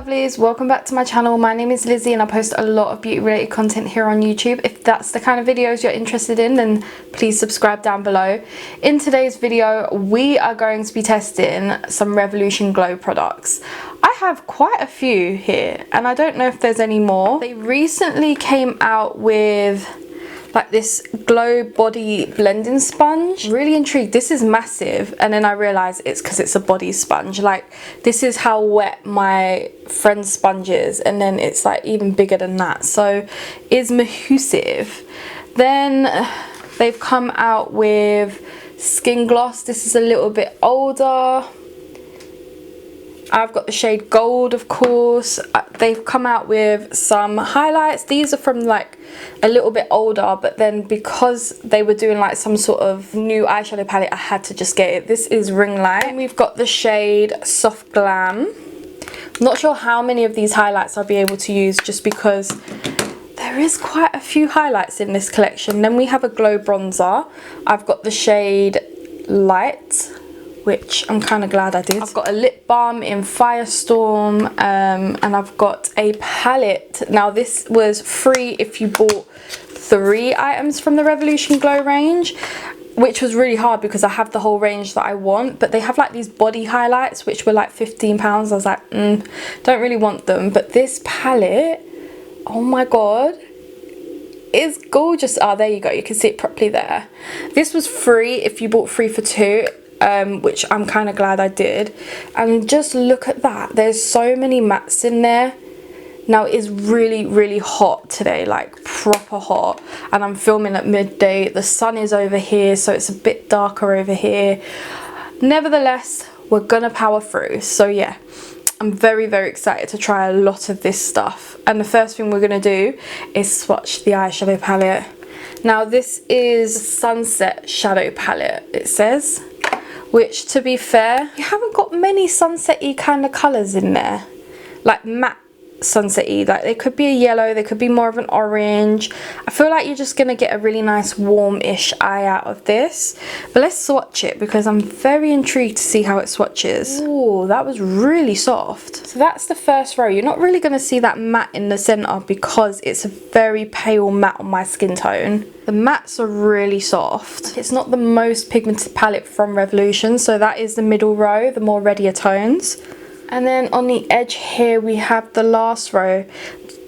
lovelies, welcome back to my channel. My name is Lizzie and I post a lot of beauty related content here on YouTube. If that's the kind of videos you're interested in, then please subscribe down below. In today's video we are going to be testing some Revolution Glow products. I have quite a few here and I don't know if there's any more. They recently came out with like this glow body blending sponge. Really intrigued. This is massive, and then I realized it's because it's a body sponge. Like, this is how wet my friend's sponge is, and then it's like even bigger than that, so it's massive. Then they've come out with skin gloss. This is a little bit older. I've got the shade Gold, of course. They've come out with some highlights. These are from like a little bit older, but then because they were doing like some sort of new eyeshadow palette, I had to just get it. This is Ring Light. And we've got the shade Soft Glam. I'm not sure how many of these highlights I'll be able to use just because there is quite a few highlights in this collection. Then we have a glow bronzer. I've got the shade Light, which I'm kind of glad I did. I've got a lip balm in Firestorm, and I've got a palette. Now this was free if you bought 3 items from the Revolution Glow range, which was really hard because I have the whole range that I want, but they have like these body highlights which were like £15. I was like, don't really want them. But this palette, oh my god, is gorgeous. Oh, there you go, you can see it properly there. This was free if you bought 3 for 2. Which I'm kind of glad I did. And just look at that, there's so many mattes in there. Now it is really hot today, like proper hot, and I'm filming at midday. The sun is over here, so it's a bit darker over here. Nevertheless, we're gonna power through. So yeah, I'm very excited to try a lot of this stuff. And the first thing we're gonna do is swatch the eyeshadow palette. Now this is Sunset Shadow Palette, it says, which, to be fair, you haven't got many sunset-y kind of colours in there, like matte sunset-y. Like, they could be a yellow, they could be more of an orange. I feel like you're just gonna get a really nice warm-ish eye out of this. But let's swatch it because I'm very intrigued to see how it swatches. Ooh, that was really soft. So that's the first row. You're not really gonna see that matte in the centre because it's a very pale matte on my skin tone. The mattes are really soft. It's not the most pigmented palette from Revolution, so that is the middle row, the more reddier tones. And then on the edge here we have the last row.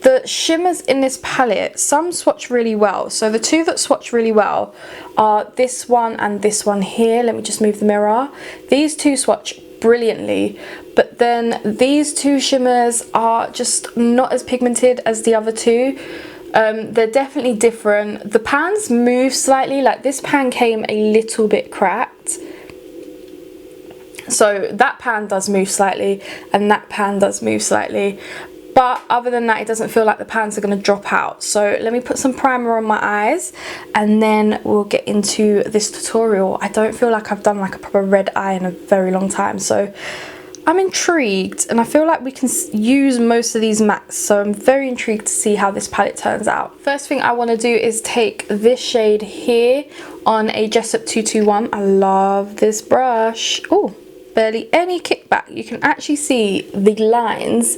The shimmers in this palette, some swatch really well. So the 2 that swatch really well are this one and this one here. Let me just move the mirror. These 2 swatch brilliantly, but then these 2 shimmers are just not as pigmented as the other 2. They're definitely different. The pans move slightly, like this pan came a little bit cracked. So that pan does move slightly and that pan does move slightly. But other than that, it doesn't feel like the pans are going to drop out. So let me put some primer on my eyes and then we'll get into this tutorial. I don't feel like I've done like a proper red eye in a very long time. So I'm intrigued, and I feel like we can use most of these mattes, so I'm very intrigued to see how this palette turns out. First thing I want to do is take this shade here on a Jessup 221. I love this brush. Oh, barely any kickback. You can actually see the lines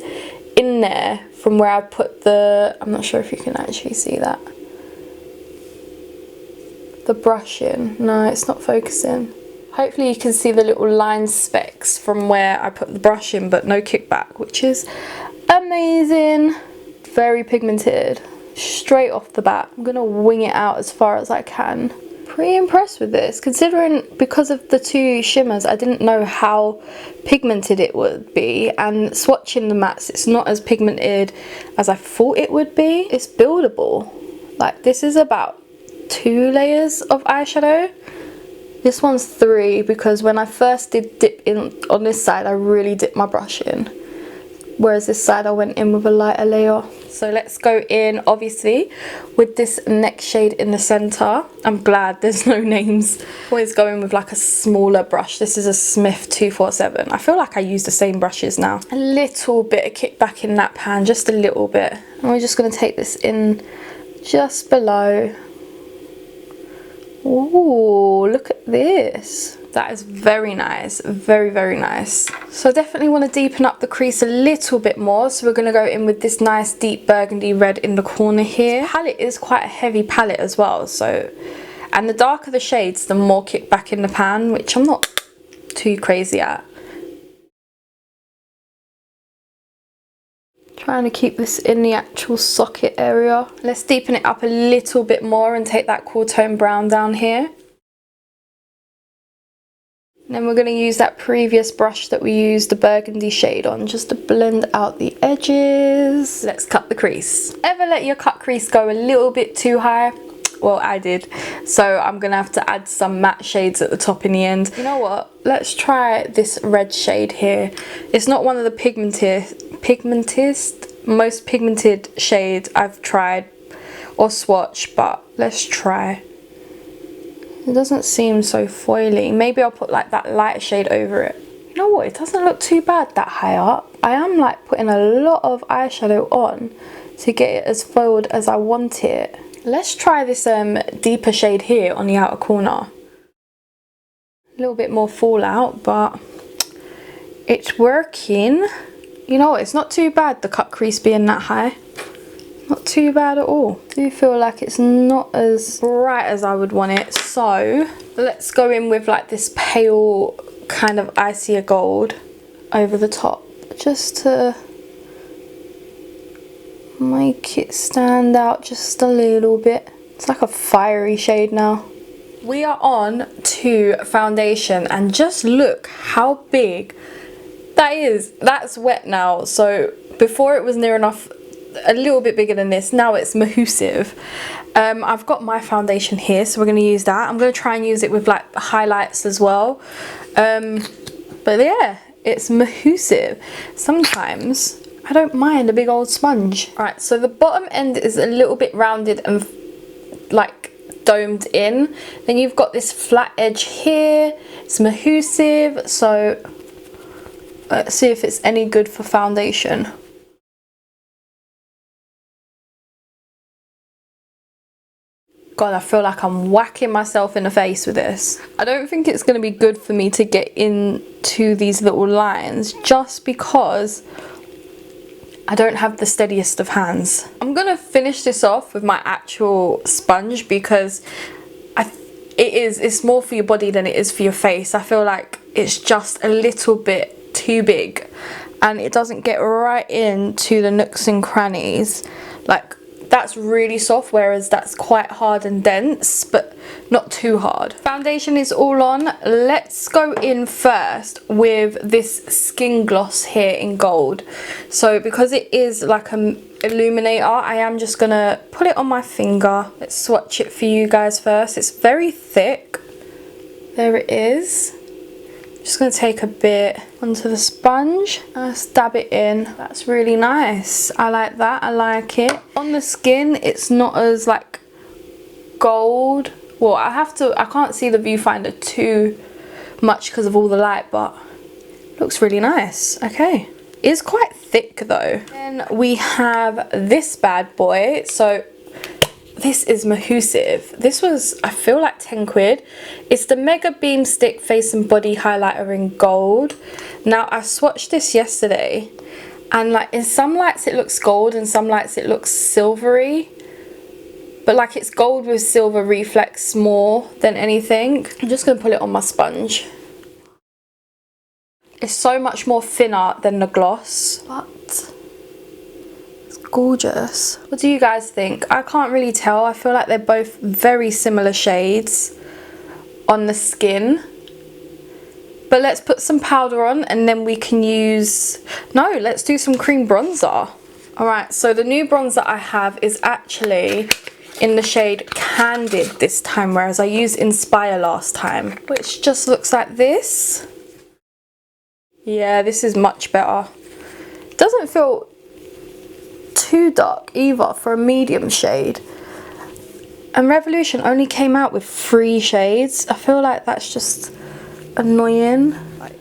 in there from where I put the, I'm not sure if you can actually see that, the brush in. No, it's not focusing. Hopefully you can see the little line specks from where I put the brush in, but no kickback, which is amazing. Very pigmented, straight off the bat. I'm gonna wing it out as far as I can. Pretty impressed with this, considering because of the 2 shimmers, I didn't know how pigmented it would be. And swatching the mattes, it's not as pigmented as I thought it would be. It's buildable. Like, this is about 2 layers of eyeshadow. This one's 3 because when I first did dip in on this side, I really dipped my brush in. Whereas this side I went in with a lighter layer. So let's go in, obviously, with this next shade in the centre. I'm glad there's no names. Always going with like a smaller brush. This is a Smith 247. I feel like I use the same brushes now. A little bit of kickback in that pan, just a little bit. And we're just going to take this in just below. Ooh, look at this. That is very nice. Very, very nice. So I definitely want to deepen up the crease a little bit more. So we're going to go in with this nice deep burgundy red in the corner here. This palette is quite a heavy palette as well. So, and the darker the shades, the more kick back in the pan, which I'm not too crazy at. Trying to keep this in the actual socket area. Let's deepen it up a little bit more and take that cool tone brown down here. And then we're going to use that previous brush that we used the burgundy shade on just to blend out the edges. Let's cut the crease. Ever let your cut crease go a little bit too high? Well, I did. So I'm going to have to add some matte shades at the top in the end. You know what? Let's try this red shade here. It's not one of the most pigmented shades I've tried or swatched, but let's try. It doesn't seem so foily. Maybe I'll put like that lighter shade over it. You know what? It doesn't look too bad that high up. I am like putting a lot of eyeshadow on to get it as foiled as I want it. Let's try this deeper shade here on the outer corner. A little bit more fallout, but it's working. You know what? It's not too bad, the cut crease being that high. Not too bad at all. I do feel like it's not as bright as I would want it. So let's go in with like this pale kind of icier gold over the top, just to make it stand out just a little bit. It's like a fiery shade now. We are on to foundation, and just look how big that is. That's wet now. So before it was near enough, a little bit bigger than this. Now it's massive. I've got my foundation here, so we're going to use that. I'm going to try and use it with like highlights as well. But yeah, it's massive. Sometimes I don't mind a big old sponge. Alright, so the bottom end is a little bit rounded and like domed in. Then you've got this flat edge here. It's massive. So let's see if it's any good for foundation. God, I feel like I'm whacking myself in the face with this. I don't think it's going to be good for me to get into these little lines just because I don't have the steadiest of hands. I'm going to finish this off with my actual sponge because it's more for your body than it is for your face. I feel like it's just a little bit too big and it doesn't get right into the nooks and crannies. Like, that's really soft, whereas that's quite hard and dense, but not too hard. Foundation is all on. Let's go in first with this skin gloss here in gold. So because it is like an illuminator, I am just gonna put it on my finger. Let's swatch it for you guys first. It's very thick. There it is. Just going to take a bit onto the sponge and dab it in. That's really nice. I like that. I like it. On the skin, it's not as like gold. Well, I can't see the viewfinder too much because of all the light, but it looks really nice. Okay. It's quite thick though. Then we have this bad boy. So this is massive. This was, I feel like 10 quid. It's the Mega Beam Stick Face and Body Highlighter in gold. Now, I swatched this yesterday and like in some lights it looks gold and some lights it looks silvery. But like it's gold with silver reflex more than anything. I'm just gonna put it on my sponge. It's so much more thinner than the gloss, but gorgeous. What do you guys think? I can't really tell. I feel like they're both very similar shades on the skin. But let's put some powder on and then we can use... No, let's do some cream bronzer. Alright, so the new bronzer I have is actually in the shade Candid this time, whereas I used Inspire last time, which just looks like this. Yeah, this is much better. It doesn't feel too dark either for a medium shade, and Revolution only came out with 3 shades. I feel like that's just annoying.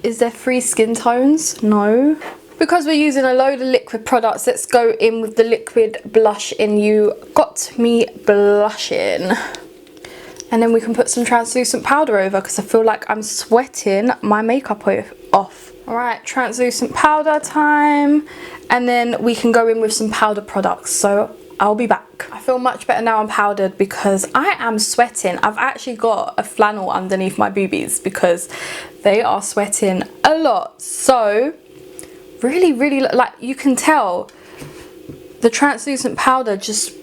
Is there 3 skin tones? No. Because we're using a load of liquid products, let's go in with the liquid blush in You Got Me Blushing. And then we can put some translucent powder over because I feel like I'm sweating my makeup off. Alright, translucent powder time. And then we can go in with some powder products. So I'll be back. I feel much better now I'm powdered because I am sweating. I've actually got a flannel underneath my boobies because they are sweating a lot. So really, really, like, you can tell the translucent powder just,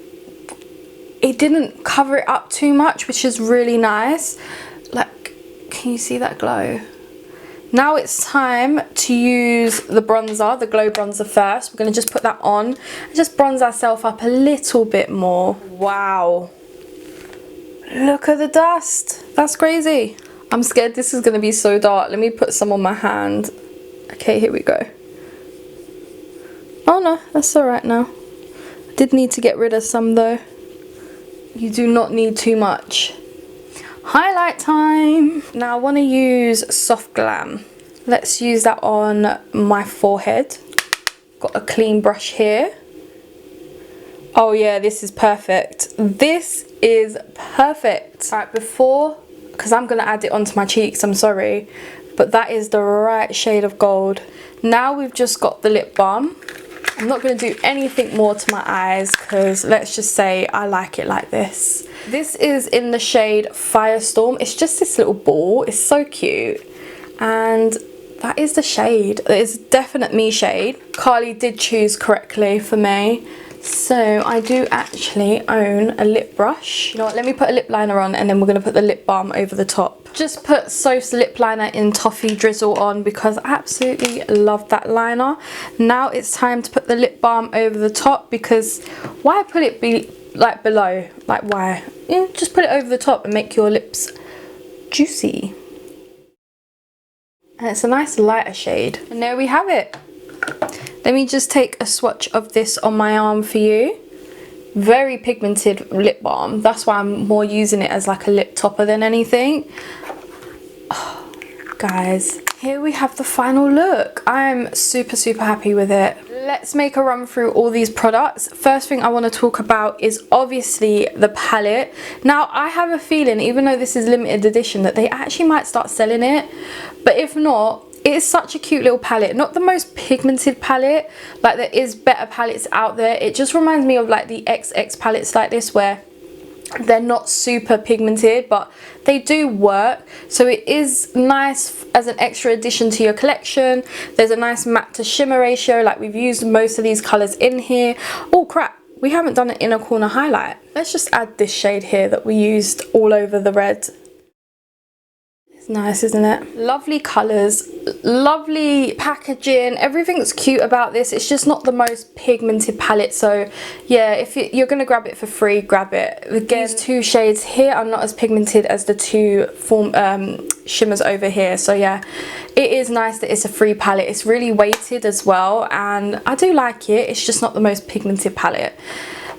it didn't cover it up too much, which is really nice. Like, can you see that glow? Now it's time to use the bronzer, the glow bronzer first. We're going to just put that on and just bronze ourselves up a little bit more. Wow. Look at the dust. That's crazy. I'm scared this is going to be so dark. Let me put some on my hand. Okay, here we go. Oh no, that's alright now. I did need to get rid of some though. You do not need too much. Highlight time. Now I want to use Soft Glam. Let's use that on my forehead. Got a clean brush here. Oh yeah, this is perfect. This is perfect. Alright, before, because I'm going to add it onto my cheeks, I'm sorry, but that is the right shade of gold. Now we've just got the lip balm. I'm not going to do anything more to my eyes because let's just say I like it like this. This is in the shade Firestorm. It's just this little ball. It's so cute. And that is the shade. It is a definite me shade. Carly did choose correctly for me. So I do actually own a lip brush. You know what, let me put a lip liner on and then we're going to put the lip balm over the top. Just put Soph's lip liner in Toffee Drizzle on because I absolutely love that liner. Now it's time to put the lip balm over the top because why put it like below? Like why? Yeah, just put it over the top and make your lips juicy. And it's a nice lighter shade. And there we have it. Let me just take a swatch of this on my arm for you. Very pigmented lip balm. That's why I'm more using it as like a lip topper than anything. Oh, guys, here we have the final look. I'm super, super happy with it. Let's make a run through all these products. First thing I want to talk about is obviously the palette. Now, I have a feeling, even though this is limited edition, that they actually might start selling it. But if not, it is such a cute little palette. Not the most pigmented palette. Like, there is better palettes out there. It just reminds me of like the XX palettes like this where they're not super pigmented but they do work. So it is nice as an extra addition to your collection. There's a nice matte to shimmer ratio. Like, we've used most of these colors in here. Oh crap, we haven't done an inner corner highlight. Let's just add this shade here that we used all over the red. Nice, isn't it? Lovely colors, lovely packaging, everything's cute about this. It's just not the most pigmented palette, so yeah, if you're gonna grab it for free, grab it. Again, these two shades here are not as pigmented as the two shimmers over here, so yeah, it is nice that it's a free palette. It's really weighted as well and I do like it. It's just not the most pigmented palette.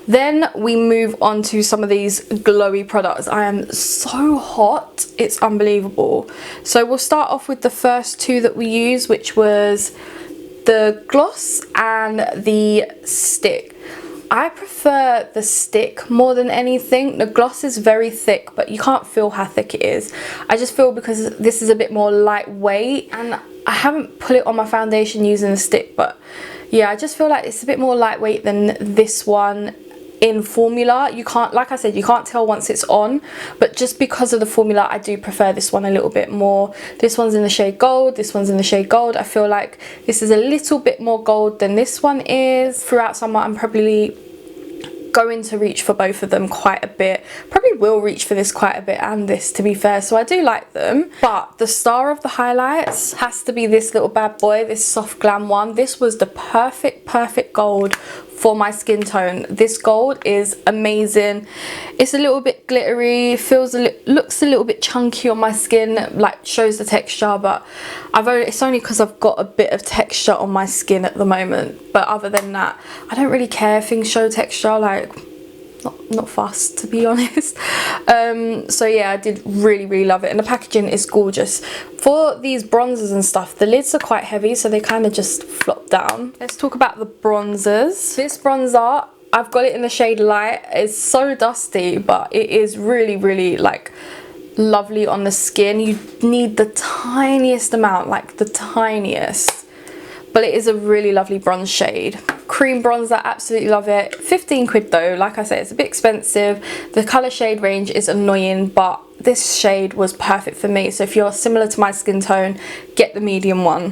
Then we move on to some of these glowy products. I am so hot, it's unbelievable. So we'll start off with the first two that we use, which was the gloss and the stick. I prefer the stick more than anything. The gloss is very thick, but you can't feel how thick it is. I just feel because this is a bit more lightweight, and I haven't put it on my foundation using the stick, but yeah, I just feel like it's a bit more lightweight than this one. In formula, you can't, like I said, you can't tell once it's on, but just because of the formula, I do prefer this one a little bit more. This one's in the shade gold, this one's in the shade gold. I feel like this is a little bit more gold than this one is. Throughout summer, I'm probably going to reach for both of them quite a bit. Probably will reach for this quite a bit and this, to be fair, so I do like them. But the star of the highlights has to be this little bad boy, this Soft Glam one. This was the perfect gold for my skin tone. This gold is amazing. It's a little bit glittery, looks a little bit chunky on my skin, like shows the texture, but it's only because I've got a bit of texture on my skin at the moment. But other than that, I don't really care if things show texture, like not fussed, to be honest. So yeah, I did really love it, and the packaging is gorgeous. For these bronzers and stuff, the lids are quite heavy, so they kind of just flop down. Let's talk about the bronzers. This bronzer, I've got it in the shade Light. It's so dusty, but it is really, really like lovely on the skin. You need the tiniest amount, like the tiniest, but it is a really lovely bronze shade. Cream bronzer, absolutely love it. 15 quid though, like I said, it's a bit expensive. The color shade range is annoying, but this shade was perfect for me. So if you're similar to my skin tone, get the medium one,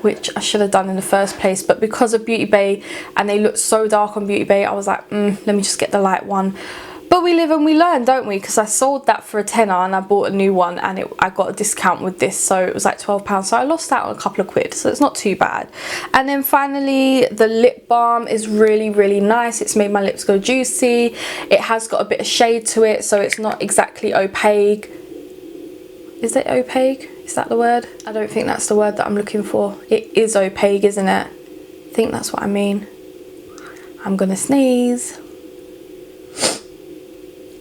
which I should have done in the first place, but because of Beauty Bay and they look so dark on Beauty Bay, I was like, let me just get the light one. But we live and we learn, don't we? Because I sold that for a tenner and I bought a new one, and I got a discount with this, so it was like £12. So I lost out on a couple of quid, so it's not too bad. And then finally, the lip balm is really, really nice. It's made my lips go juicy. It has got a bit of shade to it, so it's not exactly opaque. Is it opaque? Is that the word? I don't think that's the word that I'm looking for. It is opaque, isn't it? I think that's what I mean. I'm gonna sneeze.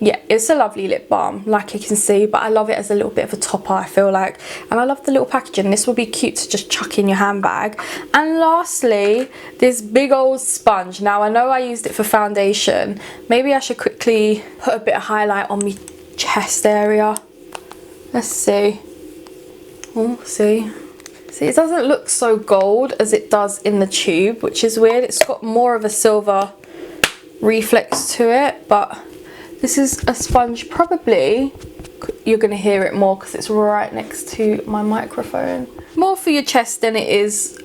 Yeah, it's a lovely lip balm, like you can see, but I love it as a little bit of a topper, I feel like. And I love the little packaging. This will be cute to just chuck in your handbag. And lastly, this big old sponge. Now, I know I used it for foundation. Maybe I should quickly put a bit of highlight on my chest area. Let's see. Oh, see? See, it doesn't look so gold as it does in the tube, which is weird. It's got more of a silver reflex to it, but this is a sponge. Probably you're going to hear it more because it's right next to my microphone. More for your chest than it is,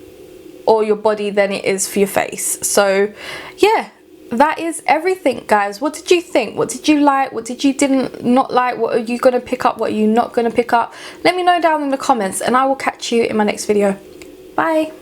or your body than it is for your face. So yeah, that is everything, guys. What did you think? What did you like? What did you not like? What are you going to pick up? What are you not going to pick up? Let me know down in the comments, and I will catch you in my next video. Bye.